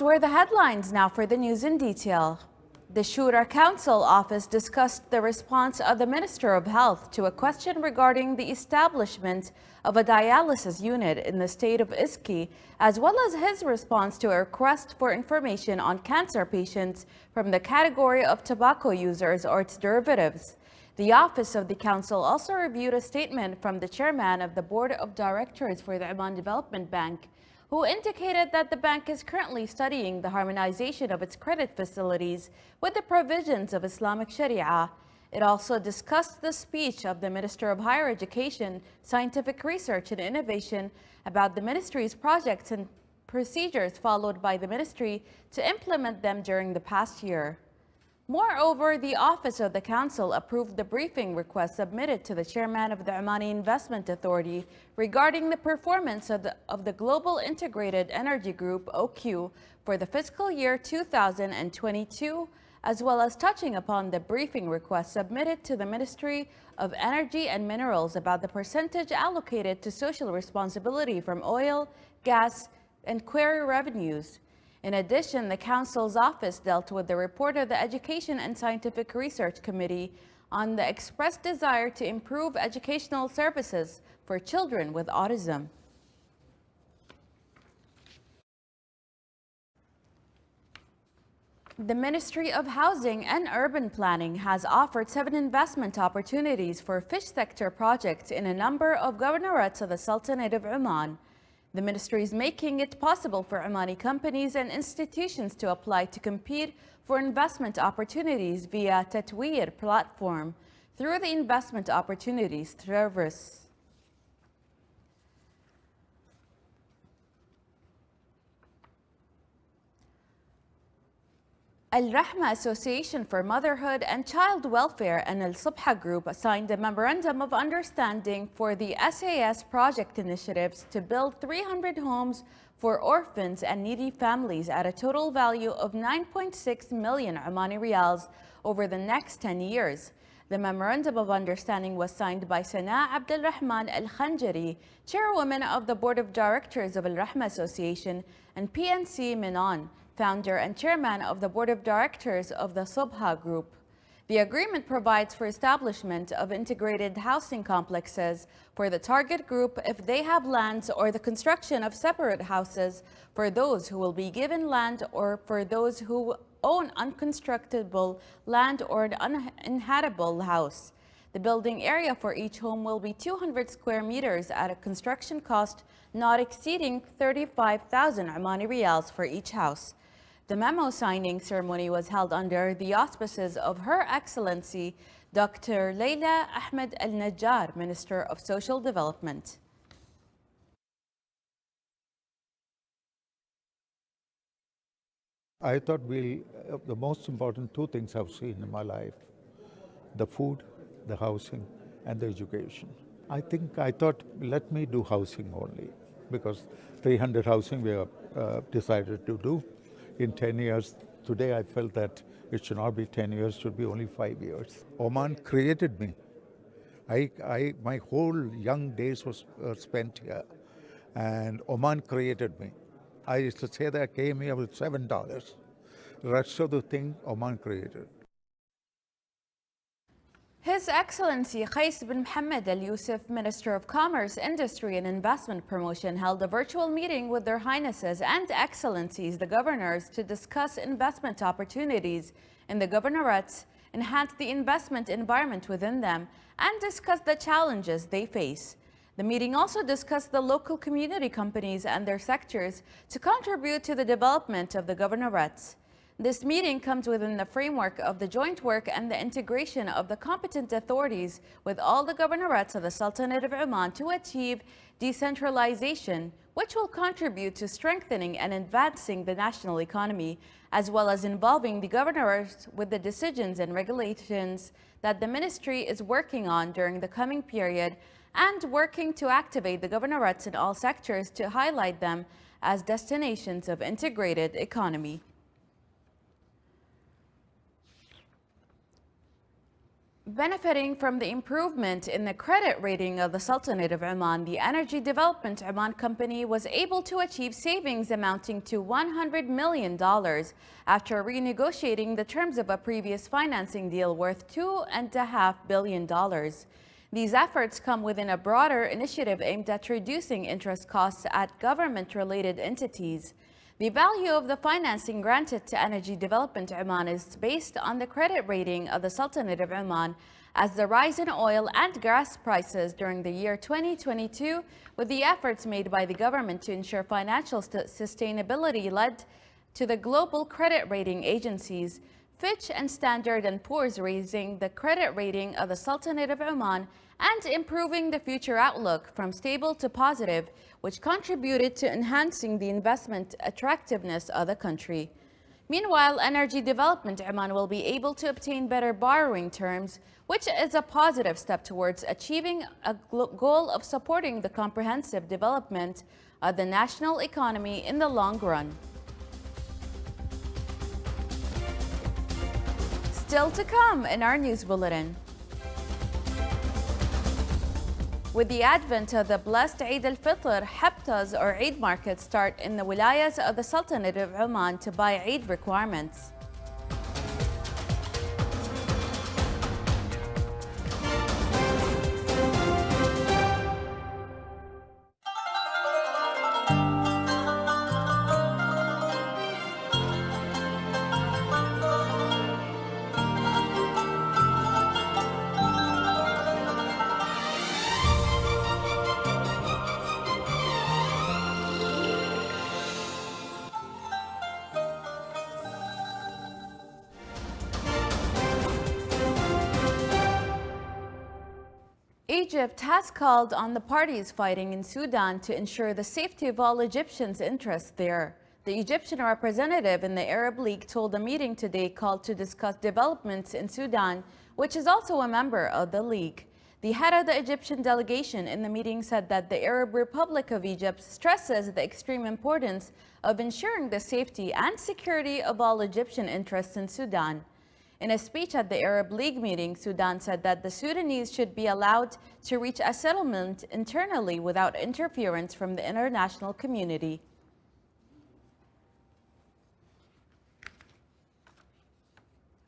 Were the headlines. Now for the news in detail. The Shura Council office discussed the response of the Minister of Health to a question regarding the establishment of a dialysis unit in the state of Iski, as well as his response to a request for information on cancer patients from the category of tobacco users or its derivatives. The office of the council also reviewed a statement from the chairman of the board of directors for the Oman Development Bank, who indicated that the bank is currently studying the harmonization of its credit facilities with the provisions of Islamic Sharia. It also discussed the speech of the Minister of Higher Education, Scientific Research and Innovation about the ministry's projects and procedures followed by the ministry to implement them during the past year. Moreover, the Office of the Council approved the briefing request submitted to the chairman of the Omani Investment Authority regarding the performance of the Global Integrated Energy Group, OQ, for the fiscal year 2022, as well as touching upon the briefing request submitted to the Ministry of Energy and Minerals about the percentage allocated to social responsibility from oil, gas, and quarry revenues. In addition, the Council's office dealt with the report of the Education and Scientific Research Committee on the expressed desire to improve educational services for children with autism. The Ministry of Housing and Urban Planning has offered 7 investment opportunities for fish sector projects in a number of governorates of the Sultanate of Oman. The ministry is making it possible for Omani companies and institutions to apply to compete for investment opportunities via Tatweer platform through the Investment Opportunities Service. Al-Rahma Association for Motherhood and Child Welfare and Al-Subha Group signed a memorandum of understanding for the SAS project initiatives to build 300 homes for orphans and needy families at a total value of 9.6 million Omani riyals over the next 10 years. The memorandum of understanding was signed by Sana Abdulrahman Al-Khanjari, chairwoman of the board of directors of Al-Rahma Association, and PNC Minan, founder and chairman of the board of directors of the Subha Group. The agreement provides for establishment of integrated housing complexes for the target group if they have lands, or the construction of separate houses for those who will be given land, or for those who own unconstructible land or an uninhabitable house. The building area for each home will be 200 square meters at a construction cost not exceeding 35,000 Omani riyals for each house. The memo signing ceremony was held under the auspices of Her Excellency Dr. Leila Ahmed Al-Najjar, Minister of Social Development. I thought the most important 2 things I've seen in my life: the food, the housing, and the education. I thought, let me do housing only, because 300 housing we have decided to do in 10 years. Today I felt that it should not be 10 years, it should be only 5 years. Oman created me. My whole young days was spent here, and Oman created me. I used to say that I came here with $7. The rest of the thing Oman created. His Excellency Qais bin Mohammed Al Yusuf, Minister of Commerce, Industry and Investment Promotion, held a virtual meeting with Their Highnesses and Excellencies, the governors, to discuss investment opportunities in the governorates, enhance the investment environment within them, and discuss the challenges they face. The meeting also discussed the local community companies and their sectors to contribute to the development of the governorates. This meeting comes within the framework of the joint work and the integration of the competent authorities with all the governorates of the Sultanate of Oman to achieve decentralization, which will contribute to strengthening and advancing the national economy, as well as involving the governorates with the decisions and regulations that the ministry is working on during the coming period, and working to activate the governorates in all sectors to highlight them as destinations of integrated economy. Benefiting from the improvement in the credit rating of the Sultanate of Oman, the Energy Development Oman Company was able to achieve savings amounting to $100 million after renegotiating the terms of a previous financing deal worth $2.5 billion. These efforts come within a broader initiative aimed at reducing interest costs at government-related entities. The value of the financing granted to Energy Development Oman is based on the credit rating of the Sultanate of Oman, as the rise in oil and gas prices during the year 2022, with the efforts made by the government to ensure financial sustainability, led to the global credit rating agencies, Fitch and Standard & Poor's, raising the credit rating of the Sultanate of Oman and improving the future outlook from stable to positive, which contributed to enhancing the investment attractiveness of the country. Meanwhile, Energy Development Oman will be able to obtain better borrowing terms, which is a positive step towards achieving a goal of supporting the comprehensive development of the national economy in the long run. Still to come in our news bulletin. With the advent of the blessed Eid al-Fitr, Heptas or Eid markets start in the wilayas of the Sultanate of Oman to buy Eid requirements. Egypt has called on the parties fighting in Sudan to ensure the safety of all Egyptians' interests there. The Egyptian representative in the Arab League told a meeting today called to discuss developments in Sudan, which is also a member of the League. The head of the Egyptian delegation in the meeting said that the Arab Republic of Egypt stresses the extreme importance of ensuring the safety and security of all Egyptian interests in Sudan. In a speech at the Arab League meeting, Sudan said that the Sudanese should be allowed to reach a settlement internally without interference from the international community.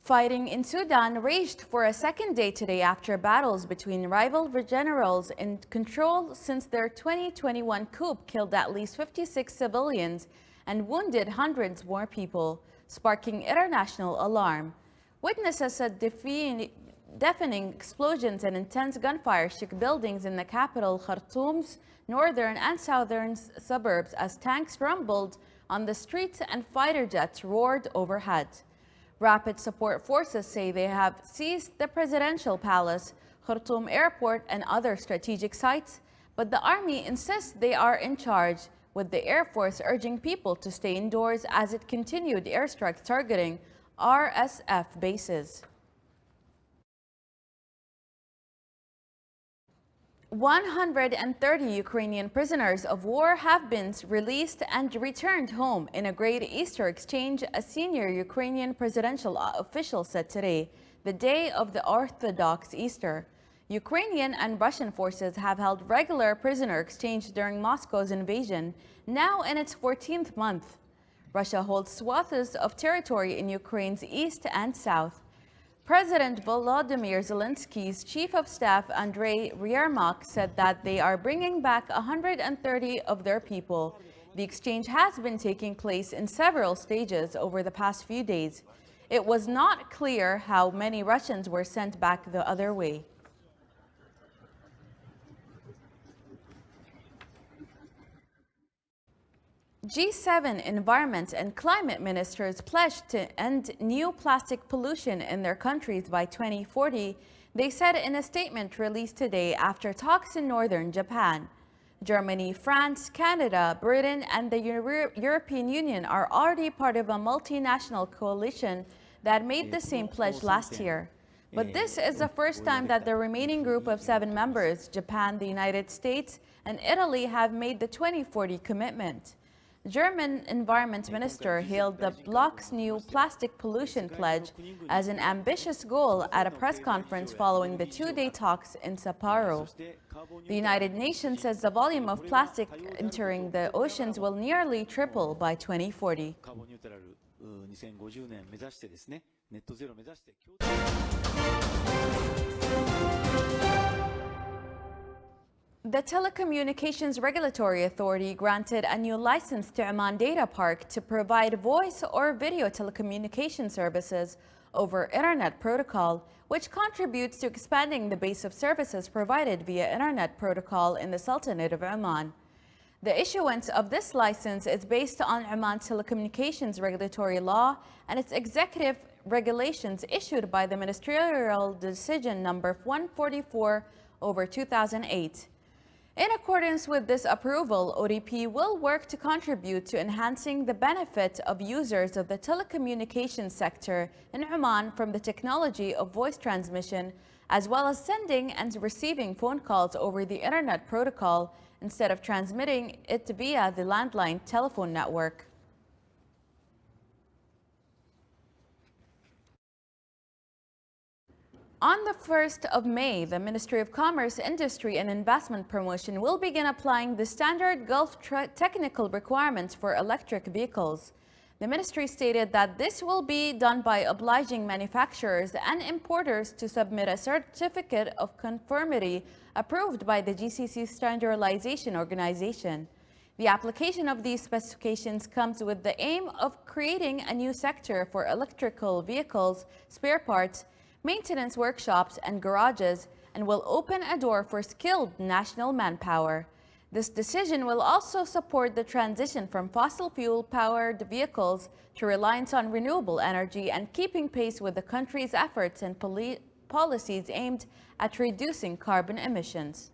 Fighting in Sudan raged for a second day today after battles between rival generals in control since their 2021 coup killed at least 56 civilians and wounded hundreds more people, sparking international alarm. Witnesses said deafening explosions and intense gunfire shook buildings in the capital Khartoum's northern and southern suburbs as tanks rumbled on the streets and fighter jets roared overhead. Rapid support forces say they have seized the presidential palace, Khartoum airport, and other strategic sites, but the army insists they are in charge, with the Air Force urging people to stay indoors as it continued airstrikes targeting RSF bases. 130 Ukrainian prisoners of war have been released and returned home in a great Easter exchange, a senior Ukrainian presidential official said today, the day of the Orthodox Easter. Ukrainian and Russian forces have held regular prisoner exchange during Moscow's invasion, now in its 14th month. Russia holds swaths of territory in Ukraine's east and south. President Volodymyr Zelensky's chief of staff, Andrei Yermak, said that they are bringing back 130 of their people. The exchange has been taking place in several stages over the past few days. It was not clear how many Russians were sent back the other way. G7 environment and climate ministers pledged to end new plastic pollution in their countries by 2040, they said in a statement released today after talks in northern Japan. Germany, France, Canada, Britain, and the European Union are already part of a multinational coalition that made the same pledge last year. But this is the first time that the remaining group of 7 members, Japan, the United States, and Italy, have made the 2040 commitment. German Environment Minister hailed the bloc's new plastic pollution pledge as an ambitious goal at a press conference following the two-day talks in Sapporo. The United Nations says the volume of plastic entering the oceans will nearly triple by 2040. The Telecommunications Regulatory Authority granted a new license to Oman Data Park to provide voice or video telecommunication services over Internet Protocol, which contributes to expanding the base of services provided via Internet Protocol in the Sultanate of Oman. The issuance of this license is based on Oman's telecommunications regulatory law and its executive regulations issued by the Ministerial Decision number 144/2008. In accordance with this approval, ODP will work to contribute to enhancing the benefit of users of the telecommunications sector in Oman from the technology of voice transmission, as well as sending and receiving phone calls over the Internet Protocol instead of transmitting it via the landline telephone network. On the 1st of May, the Ministry of Commerce, Industry and Investment Promotion will begin applying the standard Gulf technical requirements for electric vehicles. The ministry stated that this will be done by obliging manufacturers and importers to submit a certificate of conformity approved by the GCC Standardization Organization. The application of these specifications comes with the aim of creating a new sector for electrical vehicles, spare parts, maintenance workshops and garages, and will open a door for skilled national manpower. This decision will also support the transition from fossil fuel-powered vehicles to reliance on renewable energy and keeping pace with the country's efforts and policies aimed at reducing carbon emissions.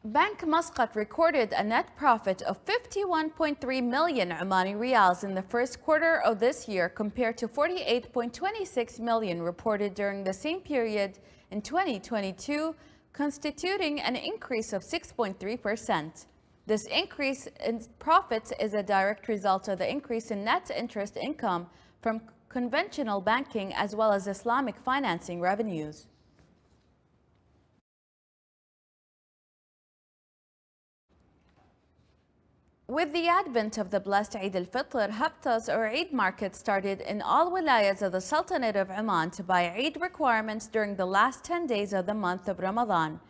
Bank Muscat recorded a net profit of 51.3 million Omani Riyals in the first quarter of this year compared to 48.26 million reported during the same period in 2022, constituting an increase of 6.3%. This increase in profits is a direct result of the increase in net interest income from conventional banking as well as Islamic financing revenues. With the advent of the blessed Eid al-Fitr, Haftas or Eid market started in all wilayas of the Sultanate of Oman to buy Eid requirements during the last 10 days of the month of Ramadan.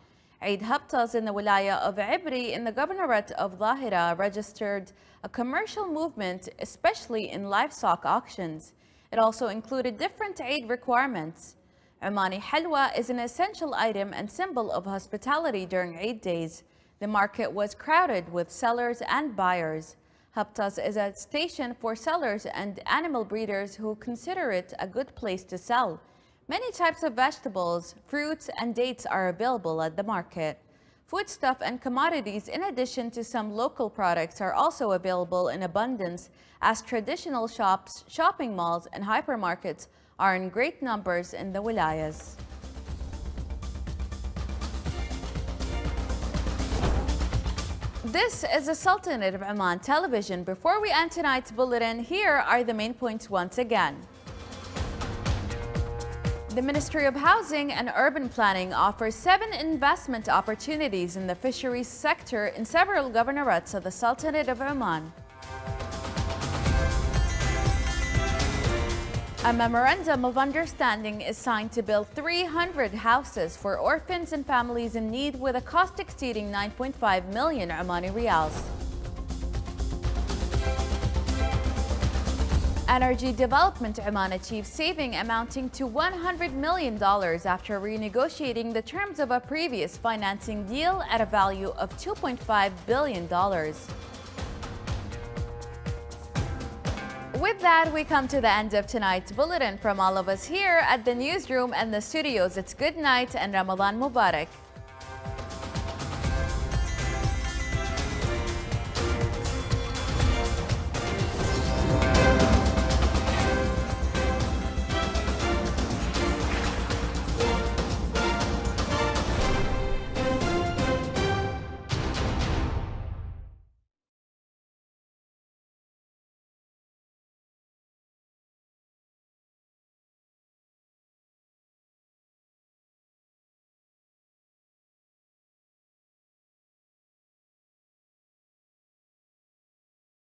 Eid Haftas in the wilaya of Ibri in the governorate of Zahira registered a commercial movement, especially in livestock auctions. It also included different Eid requirements. Omani halwa is an essential item and symbol of hospitality during Eid days. The market was crowded with sellers and buyers. Haftas is a station for sellers and animal breeders who consider it a good place to sell. Many types of vegetables, fruits, and dates are available at the market. Foodstuff and commodities, in addition to some local products, are also available in abundance as traditional shops, shopping malls, and hypermarkets are in great numbers in the wilayas. This is the Sultanate of Oman television. Before we end tonight's bulletin, here are the main points once again. The Ministry of Housing and Urban Planning offers 7 investment opportunities in the fisheries sector in several governorates of the Sultanate of Oman. A memorandum of understanding is signed to build 300 houses for orphans and families in need with a cost exceeding 9.5 million Omani Riyals. Energy Development Oman achieved saving amounting to $100 million after renegotiating the terms of a previous financing deal at a value of $2.5 billion. With that, we come to the end of tonight's bulletin. From all of us here at the newsroom and the studios, it's good night and Ramadan Mubarak.